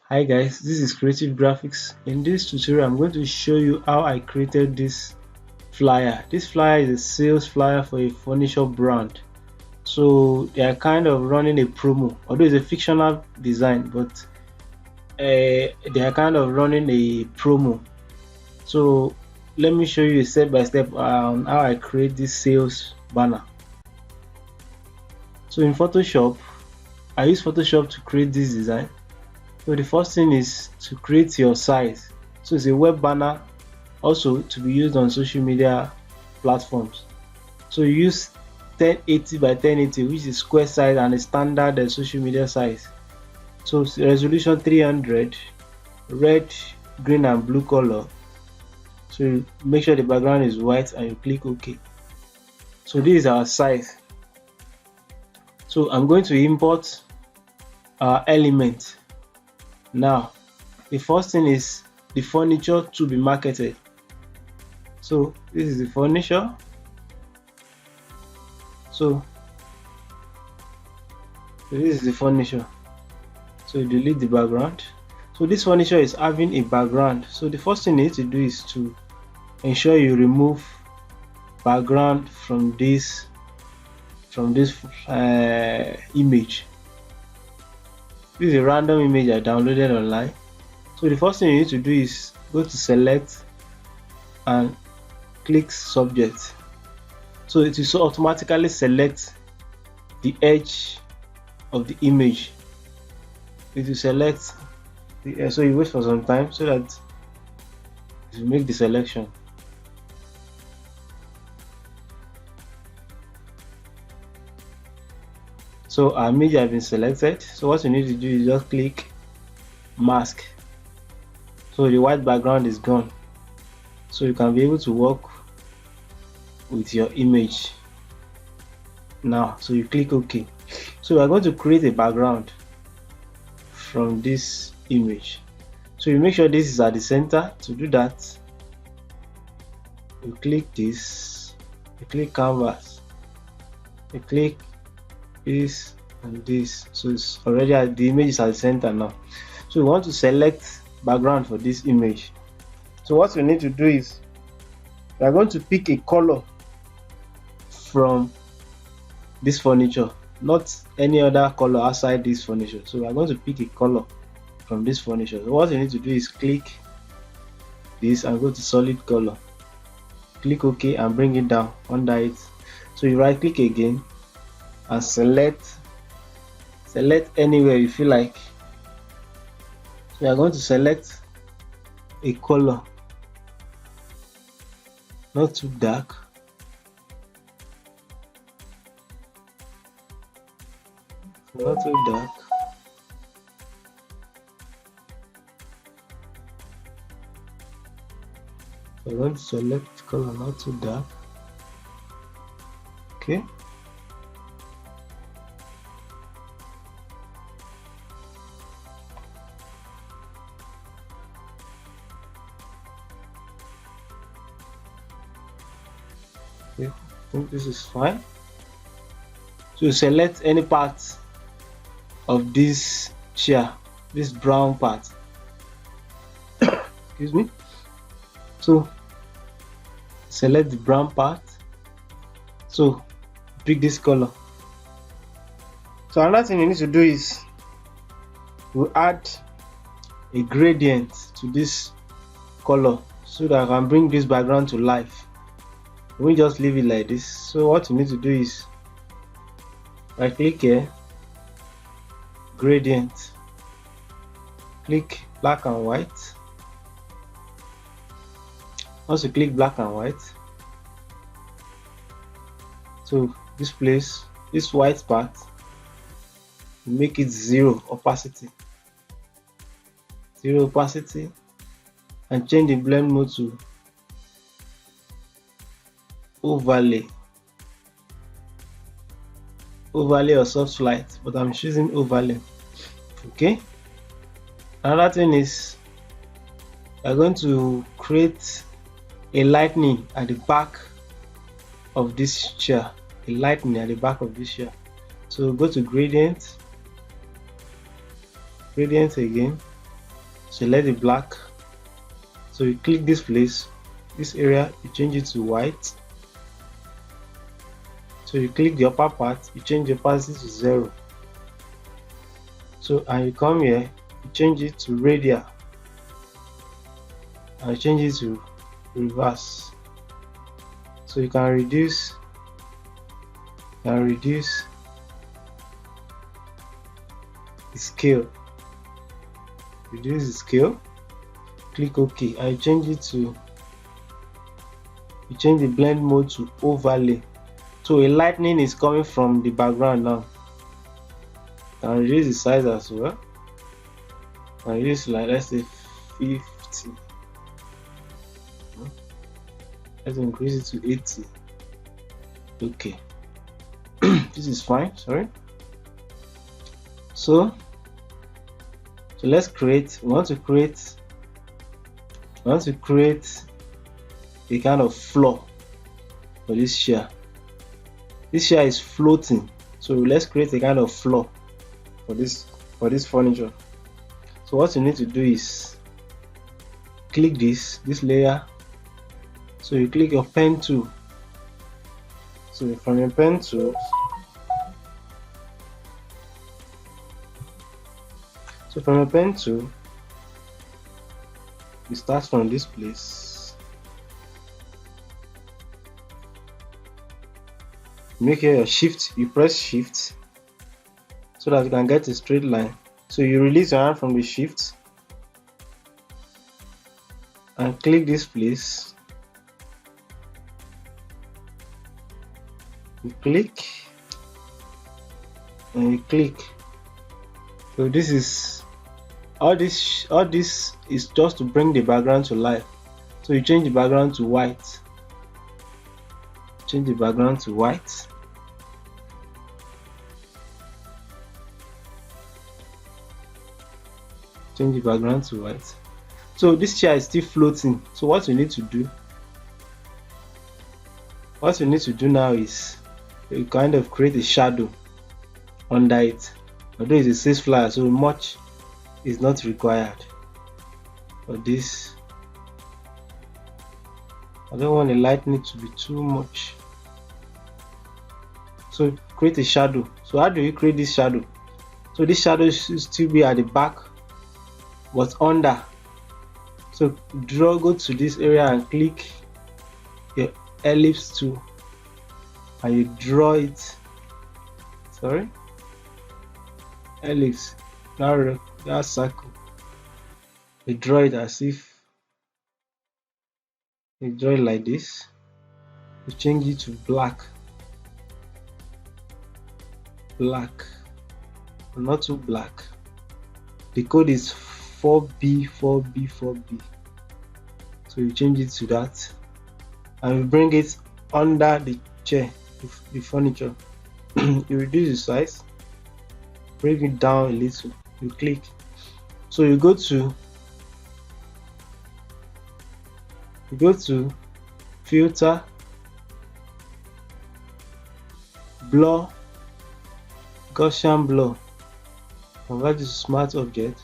Hi guys, this is Creative Graphics. In this tutorial, I'm going to show you how I created this flyer. This flyer is a sales flyer for a furniture brand. So they are kind of running a promo, although it's a fictional design, but they are kind of running a promo. So let me show you step by step on how I create this sales banner. So in Photoshop, I use Photoshop to create this design. So the first thing is to create your size. So it's a web banner, also to be used on social media platforms. So you use 1080 by 1080, which is square size and a standard social media size. So resolution 300, red, green and blue color. So you make sure the background is white and you click OK. So this is our size. So I'm going to import our element. Now the first thing is the furniture to be marketed. So this is the furniture. So this is the furniture. So you delete the background. So this furniture is having a background. So the first thing you need to do is to ensure you remove background from this image. This is a random image I downloaded online. So the first thing you need to do is go to select and click subject. So it will automatically select the edge of the image. It will select the so you wait for some time so that it will make the selection. So our image has been selected. So what you need to do is just click mask. So the white background is gone. So you can be able to work with your image now. So you click OK. So we are going to create a background from this image. So you make sure this is at the center. To do that, you click this, you click canvas, you click this and this. So it's already at the image is at the center now. So we want to select background for this image. So what we need to do is we are going to pick a color from this furniture, not any other color outside this furniture. So we are going to pick a color from this furniture. So what you need to do is click this and go to solid color, click OK and bring it down under it. So you right click again and select anywhere you feel like. So we are going to select a color, not too dark, not too dark. So I'm going to select color not too dark. Okay. I think this is fine. So select any part of this chair, this brown part. Excuse me. So select the brown part. So pick this color. So another thing you need to do is we add a gradient to this color so that I can bring this background to life. We just leave it like this. So what you need to do is right click here, gradient, click black and white. Once you click black and white, so this place, this white part, make it zero opacity, and change the blend mode to overlay or soft light, but I'm choosing overlay. Okay. Another thing is we're going to create a lightning at the back of this chair. So go to gradient again, select the black. So you click this place, this area, you change it to white. So you click the upper part, you change the opacity to 0. So and you come here, you change it to radial, and you change it to reverse. So you can reduce the scale. Reduce the scale, click OK, and you change the blend mode to overlay. So a lightning is coming from the background now. And reduce the size as well. And use, like, let's say 50. Let's increase it to 80. Okay. This is fine. Sorry. So let's create. We want to create a kind of floor for this chair. This chair is floating, so let's create a kind of floor for this furniture. So what you need to do is click this layer. So you click your pen tool. So from your pen tool, you start from this place. Make here your shift, you press shift so that you can get a straight line. So you release your hand from the shift and click this place. You click and you click. So this is all this is just to bring the background to life. So you change the background to white. Change the background to white. Change the background to white. So this chair is still floating. So what you need to do now is you kind of create a shadow under it. Although it's a 6 flyer, so much is not required for this. I don't want the lightning to be too much. So create a shadow. So how do you create this shadow? So this shadow should still be at the back but under. So go to this area and click your ellipse tool and you draw it. Sorry, ellipse. Now that circle, you draw it as if you draw it like this. You change it to black, not too black. The code is 4B. So you change it to that and you bring it under the chair, the furniture. You reduce the size, bring it down a little, you click. So you go to filter, blur, Gaussian blur, convert to smart object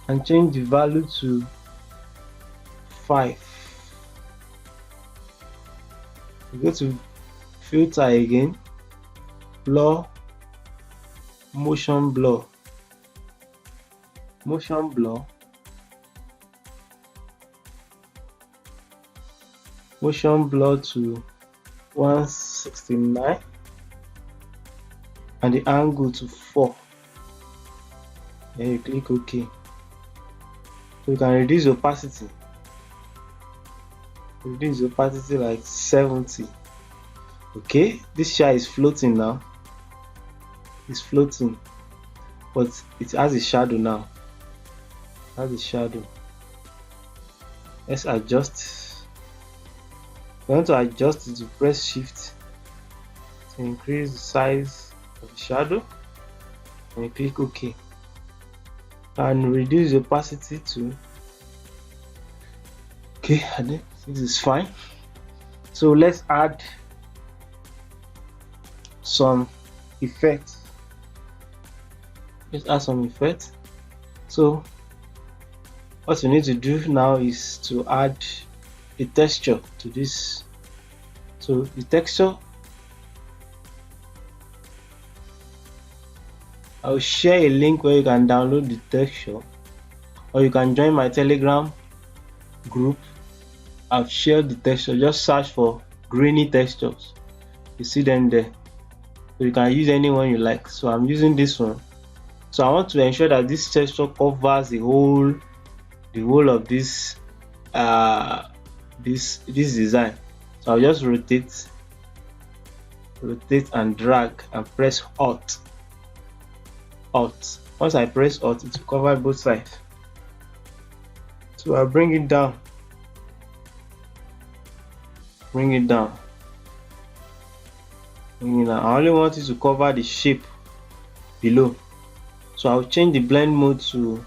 and change the value to 5. You go to filter again, blur, motion blur to 169 and the angle to 4. Then you click OK. So you can reduce opacity. Like 70. Okay, this chair is floating now. It's floating, but it has a shadow now. Let's adjust. If you want to adjust it, you press shift to increase the size of the shadow and you click OK. And reduce the opacity to okay. I think this is fine. So let's add some effects. So What you need to do now is to add a texture to this. So the texture, I'll share a link where you can download the texture, or you can join my Telegram group. I've shared the texture. Just search for grainy textures. You see them there. So you can use any one you like. So I'm using this one. So I want to ensure that this texture covers the whole of this this design. So I'll just rotate and drag and press Alt. Once I press Alt, it will cover both sides. So I'll bring it down. I only want it to cover the shape below. So I'll change the blend mode to,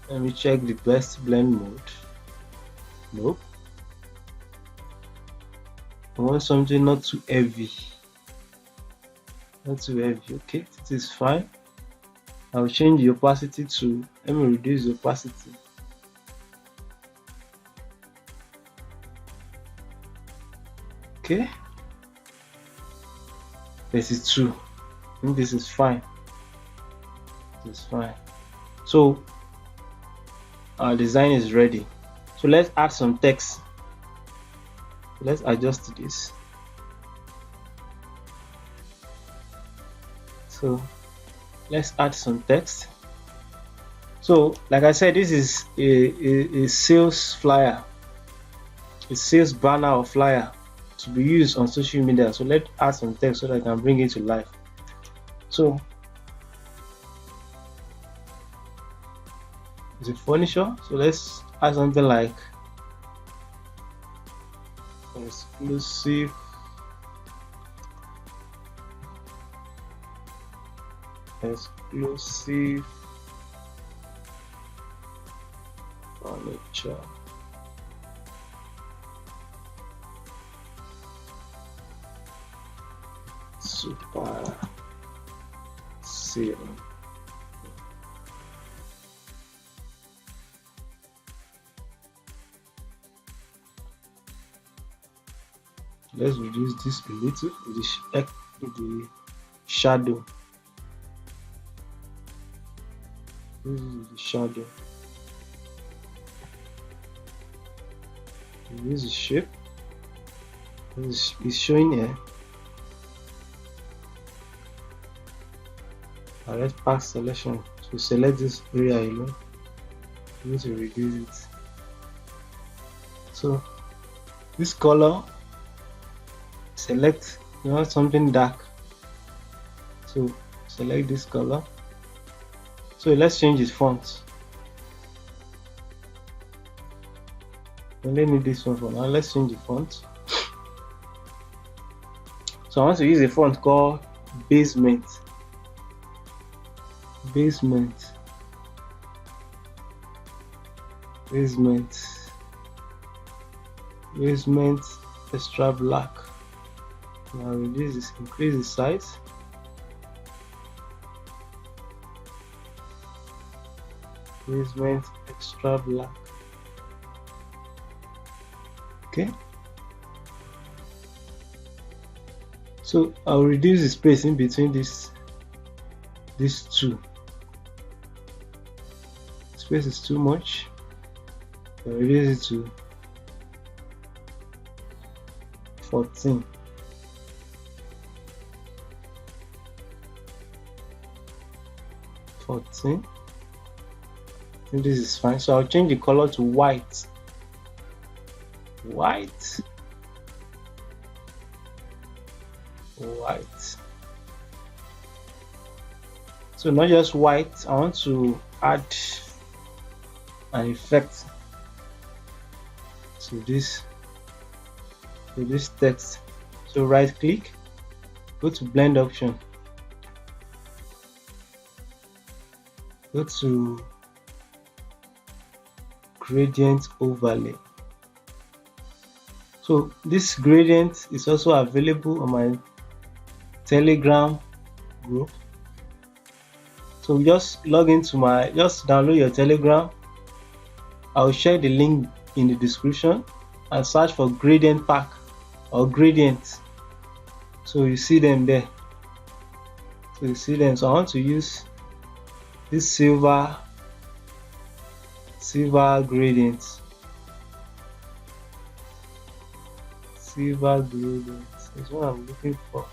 let me check the best blend mode. Nope. I want something not too heavy. Okay, this is fine. I'll change the opacity to, let me reduce the opacity. Okay, 32. I think this is fine. So our design is ready. So let's add some text. Let's adjust this. So let's add some text. So like I said, this is a sales flyer, a sales banner or flyer to be used on social media. So let's add some text so that I can bring it to life. So it's a furniture, so let's add something like exclusive furniture. Super sale. Let's reduce this a little with the shadow. This is the shadow. Use the shape. This is showing here. Let's pass selection. To select this area alone, we need to reduce it. So this color, select, you want something dark, so select this color. So let's change its font. We only need this one for now. Let's change the font. So I want to use a font called Basement extra black. Now reduce this, increase the size. Basement extra black. Okay. So I'll reduce the space in between these two. Space is too much. I'll reduce it to 14. I think this is fine. So I'll change the color to white. So not just white, I want to add an effect to this text. So right click, go to blend option, go to gradient overlay. So this gradient is also available on my Telegram group. So just just download your Telegram. I'll share the link in the description and search for gradient pack or gradients. So you see them there. So I want to use this silver gradient. Silver gradient is what I'm looking for.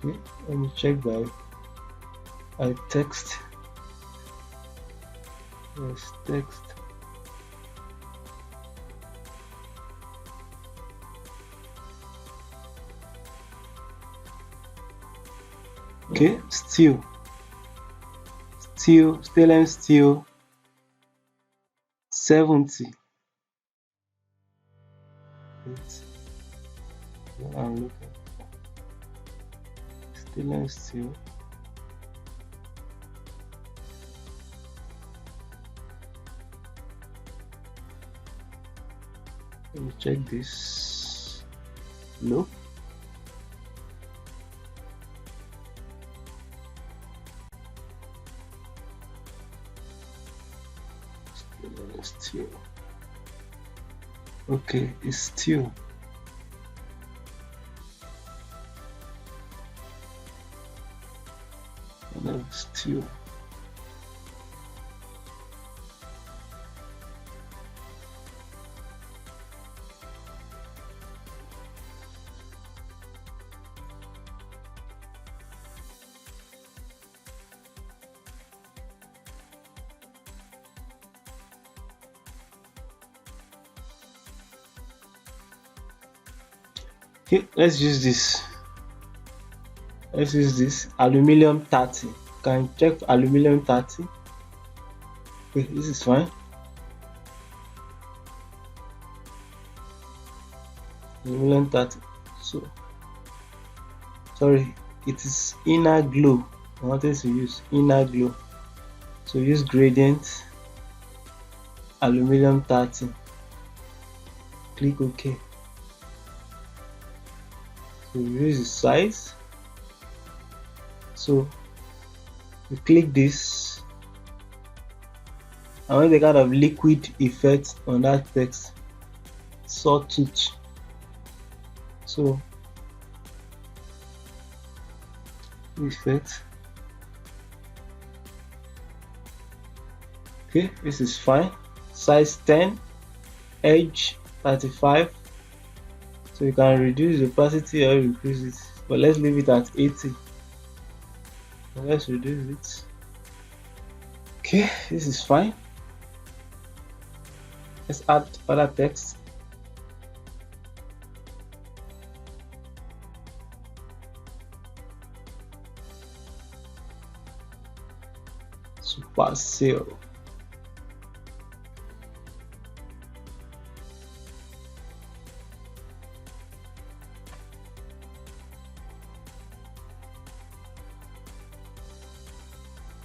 Okay, let me check by text. Yes, text. Okay, stainless steel 70. That's what I'm looking for. Stainless steel. Let me check this. No. Steel. Okay, it's steel. Steel. Okay, let's use this. Aluminium 30. Can check aluminium 30. Okay, this is fine. Aluminium 30. So sorry, it is inner glow. I wanted to use inner glow. So use gradient aluminium 30. Click OK. So use the size. So you click this. I want the kind of liquid effect on that text. Sawtooth. So effect. Okay, this is fine. Size 10, edge 35. So you can reduce the opacity or increase it, but let's leave it at 80. Let's reduce it. Okay, this is fine. Let's add further text. Super sale.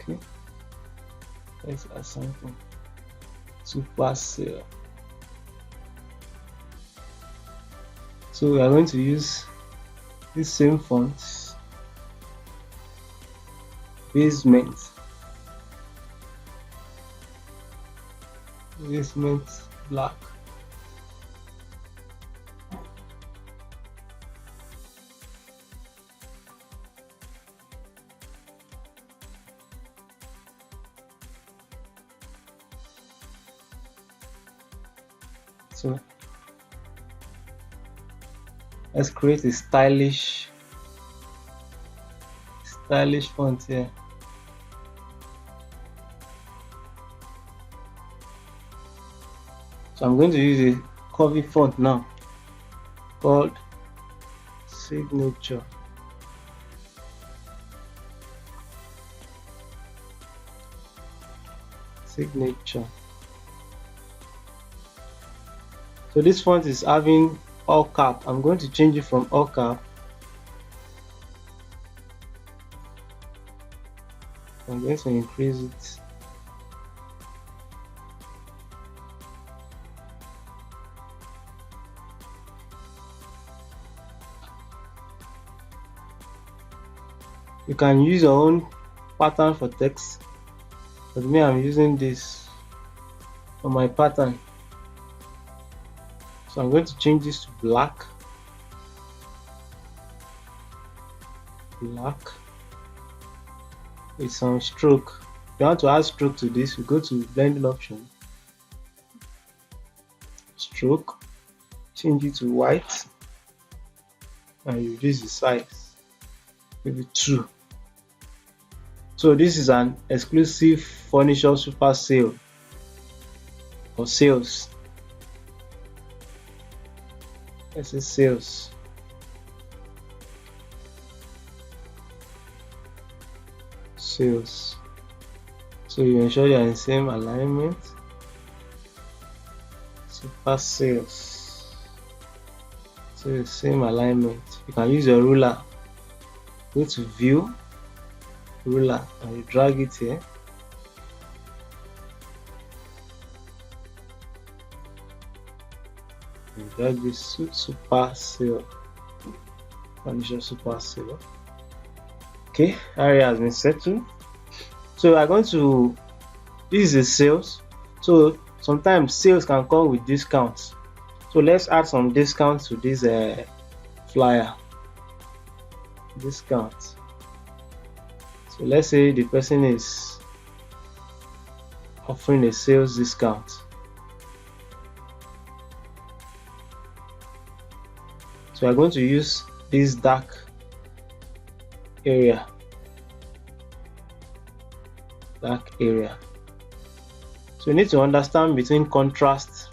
Okay, let's add something. Super sale. So we are going to use this same font. Basement black. So let's create a stylish font here. So I'm going to use a curvy font now called Signature. So this font is having all cap. I'm going to change it from all cap I'm going to increase it. You can use your own pattern for text, but me, I'm using this for my pattern. So I'm going to change this to black. Black with some stroke. If you want to add stroke to this, you go to blending option, stroke, change it to white, and you reduce the size, maybe 2. So this is an exclusive furniture super sale or sales. Let's say sales. Sales. So you ensure they are in the same alignment. Super sales. So the same alignment. You can use your ruler. Go to view, ruler, and you drag it here. And drag this super sale. Furniture super sale. Okay, area has been settled. So we are going to, this is a sales. So sometimes sales can come with discounts. So let's add some discounts to this flyer. Discount. So let's say the person is offering a sales discount. So we are going to use this dark area. So you need to understand between contrast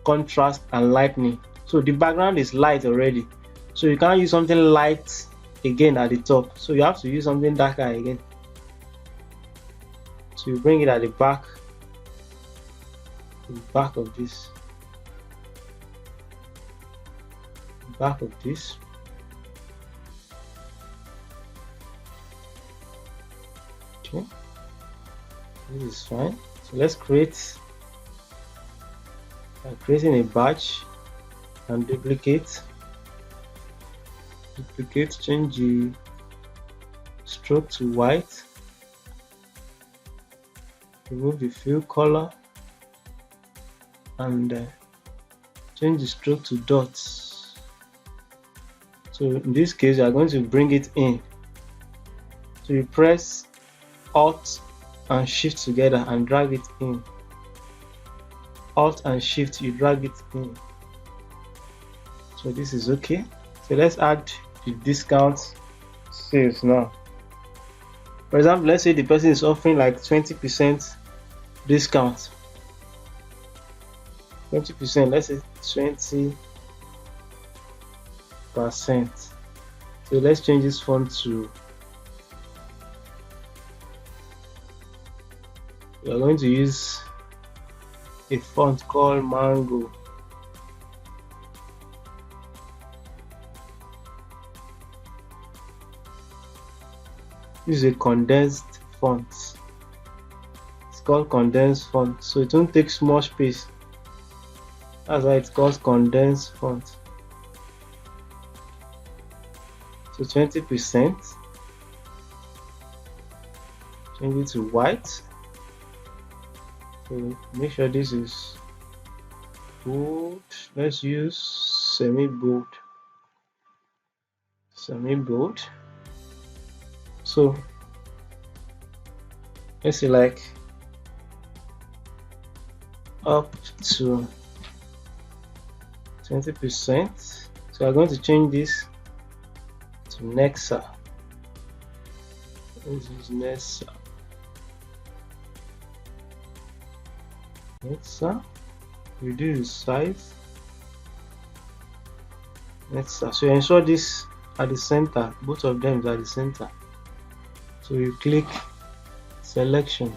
and lightening. So the background is light already, so you can't use something light again at the top, so you have to use something darker again. So you bring it at the back of this, okay, this is fine. So let's create, creating a badge and duplicate, change the stroke to white, remove the fill color, and change the stroke to dots. So in this case, you are going to bring it in. So you press Alt and Shift together and drag it in. Alt and Shift, you drag it in. So this is okay. So let's add the discount sales now. For example, let's say the person is offering like 20% discount. 20%, let's say 20%. So let's change this font to, we are going to use a font called Mango. This is a condensed font. It's called condensed font, so it won't take small space. That's why it's called condensed font. So 20%. Change it to white. So make sure this is bold. Let's use semi-bold. So let's say like up to 20%. So I'm going to change this to Nexa. This is Nexa. Reduce the size. Nexa. So ensure this at the center. Both of them are at the center. So you click selection.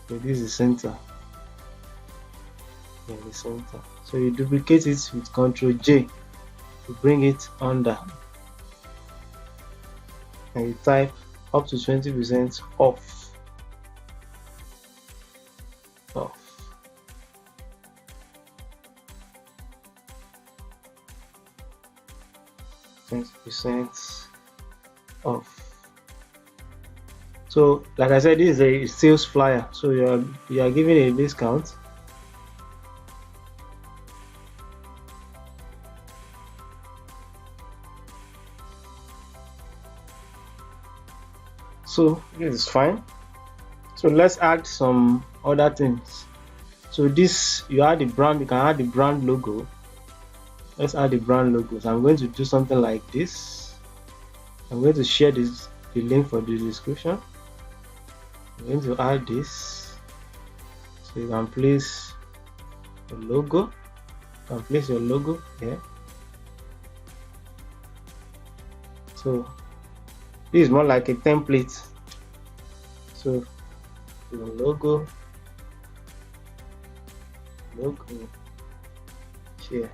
So this is the center. Yeah, the center. So you duplicate it with Ctrl J to bring it under. And you type up to 20% off. 20% off. So like I said, this is a sales flyer, so you are giving a discount. So this is fine. So let's add some other things. So this, you add the brand, you can add the brand logo. Let's add the brand logo. So I'm going to do something like this. I'm going to share the link for the description. I'm going to add this. So you can place the logo. You can place your logo here. So this is more like a template. So the logo here,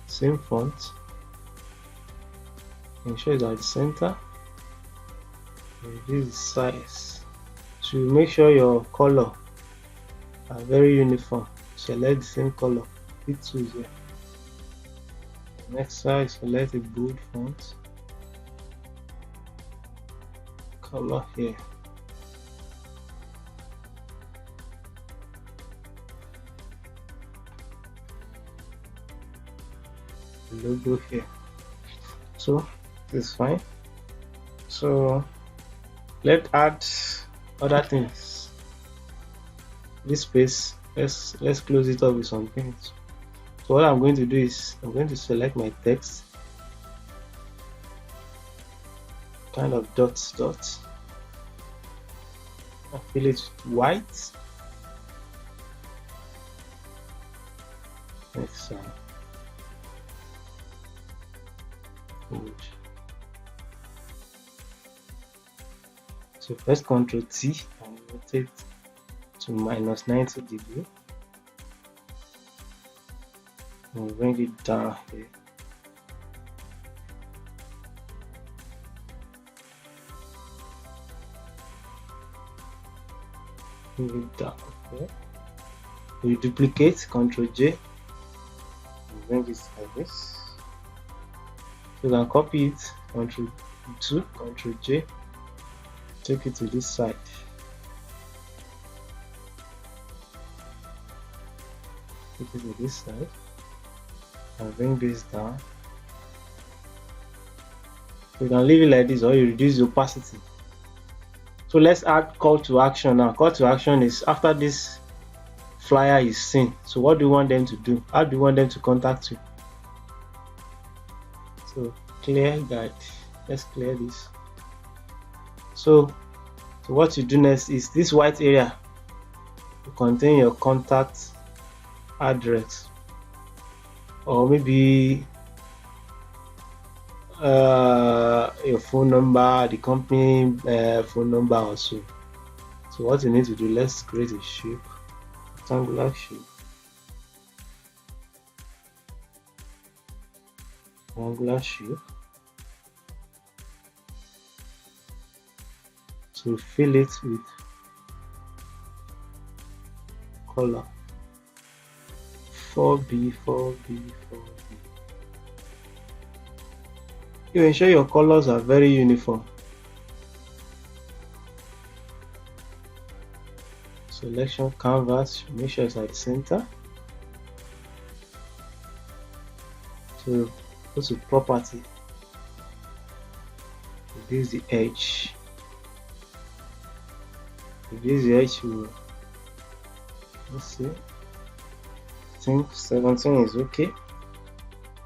same font, ensure it's at the center, reduce the size. So you make sure your color are very uniform. Select the same color, hit tools here. Next size, select a bold font, color here. Logo here. So this is fine. So let's add other things. This space, let's close it up with some things. So what I'm going to do is I'm going to select my text, kind of dots. I fill it white. Next time. So first Ctrl T and rotate to -90 degree. And bring it down here. Bring it down here. We duplicate, Ctrl J, and bring it like this. You can copy it, Ctrl 2, Ctrl J, take it to this side. Take it to this side and bring this down. You can leave it like this or you reduce the opacity. So let's add call to action now. Call to action is after this flyer is seen. So what do you want them to do? How do you want them to contact you? So clear guide. Let's clear this. So what you do next is this white area to contain your contact address, or maybe your phone number, the company phone number or so. So what you need to do, let's create a shape, rectangular shape. Angular shape. So fill it with color 4B. You ensure your colors are very uniform. Selection canvas, make sure it's at the center. So go to property, reduce the edge. Reduce the edge to, let's see, I think 17 is okay.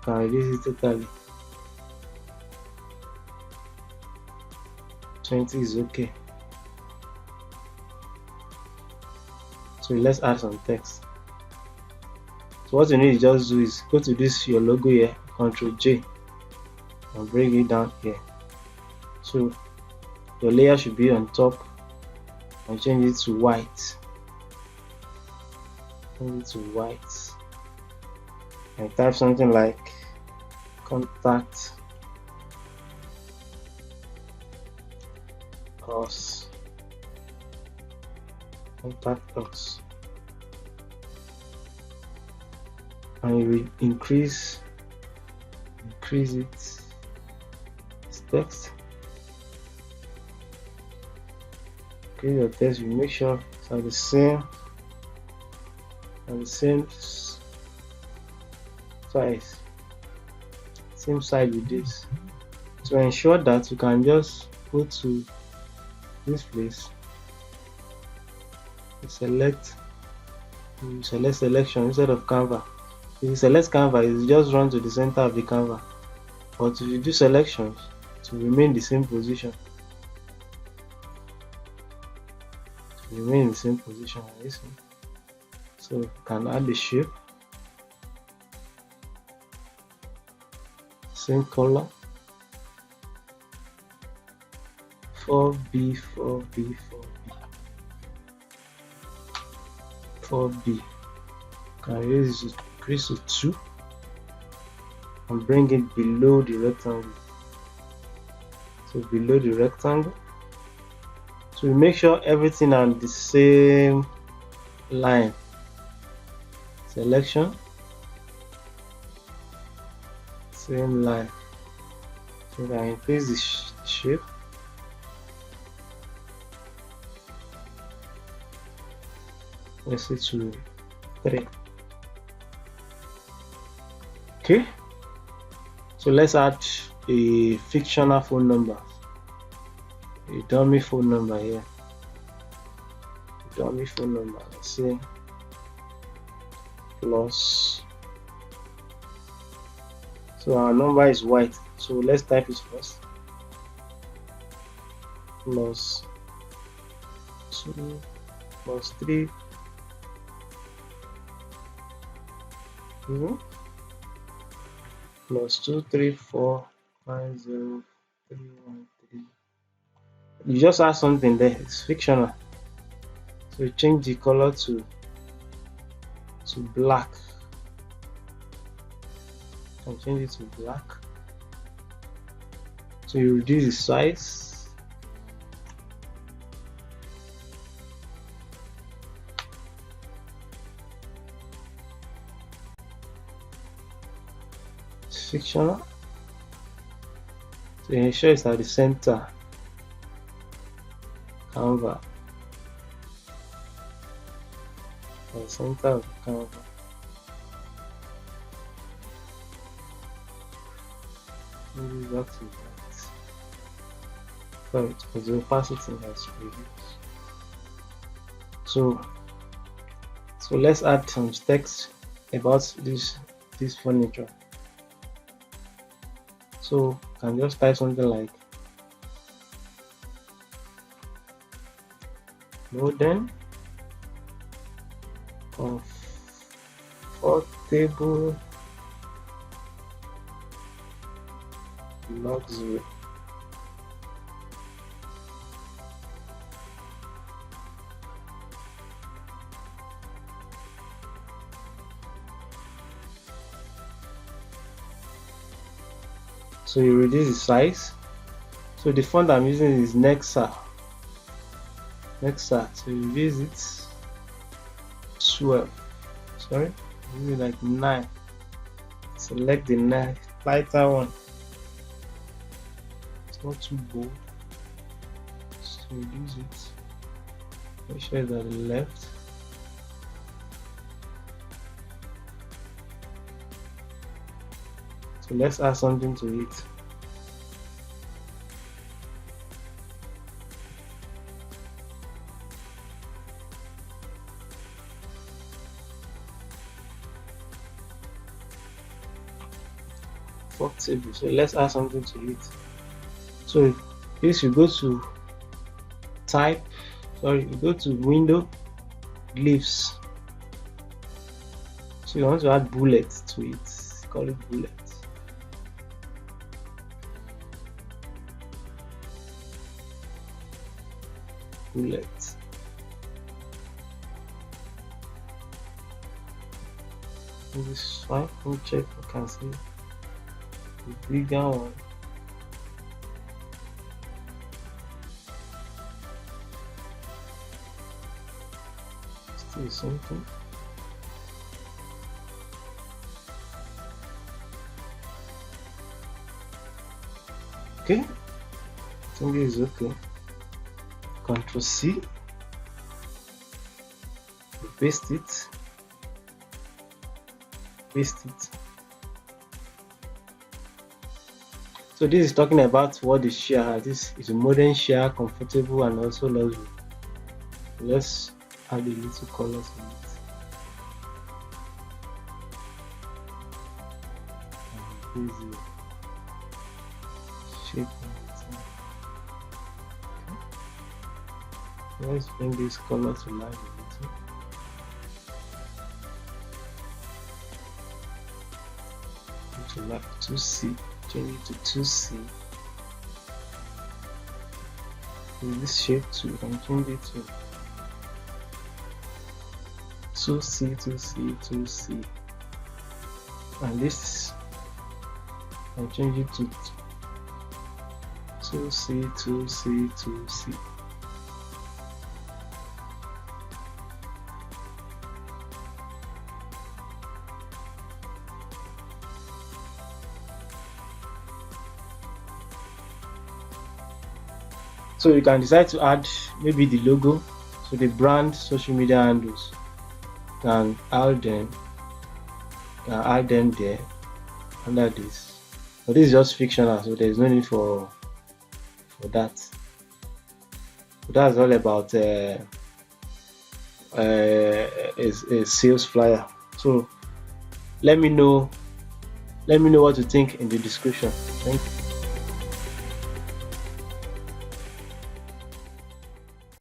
Can reduce it totally. 20 is okay. So let's add some text. So what you need to just do is go to this your logo here, Ctrl J, and bring it down here. So your layer should be on top, and change it to white. Change it to white, and type something like contact us, contact us, and you will increase it, this text. Increase your text. You make sure it's at the same size, same size with this. To ensure that you can just go to this place, you select selection instead of canvas. If you select canvas, you just run to the center of the canvas, but if you do selections, to remain the same position, like this one. So you can add the shape, same color, 4B, 4B, 4B, 4B. Can increase to 2 and bring it below the rectangle. So below the rectangle, so we make sure everything on the same line. Selection, same line. So I increase the shape. Let's say to 3. Okay, so let's add a fictional phone number, a dummy phone number here. Dummy phone number, let's say plus. So our number is white, so let's type it first. Plus 2 plus 3 plus 2 3 4 5 0 3 1 3. You just add something there, it's fictional. So you change the color to black. And change it to black. So you reduce the size. It's fictional. So ensure it's at the center. Canvas. At the center of the canvas. Maybe back to that. Sorry, because the opacity has reduced. So let's add some text about this furniture. So you can just type something like modern, comfortable, luxury. So you reduce the size. So the font I'm using is Nexa. So you reduce it 12. Sorry, maybe like 9. Select the 9, lighter one. It's not too bold. So reduce it. Make sure it's at the left. So let's add something to it. Table. So let's add something to it. So this, you go to type, you go to window, leaves. So you want to add bullets to it, call it bullet. Bullet. This is fine. Let me check if I can see the bigger one. Still the same thing. Okay, I think this is okay. Control C, paste it, paste it. So this is talking about what the chair has. This is a modern chair, comfortable and also luxury. Let's add a little colors in it. And this is shape in it. Okay. Let's bring this color to life a little. To like 2C, change it to 2C. With this shape too, you can change it to 2C, 2C, 2C. And this, I'll change it to 2C, 2C, 2C. So you can decide to add maybe the logo, so the brand social media handles, can add them there under this. But this is just fictional, so there is no need for that. So that's all about a sales flyer. So let me know what you think in the description. Thank you.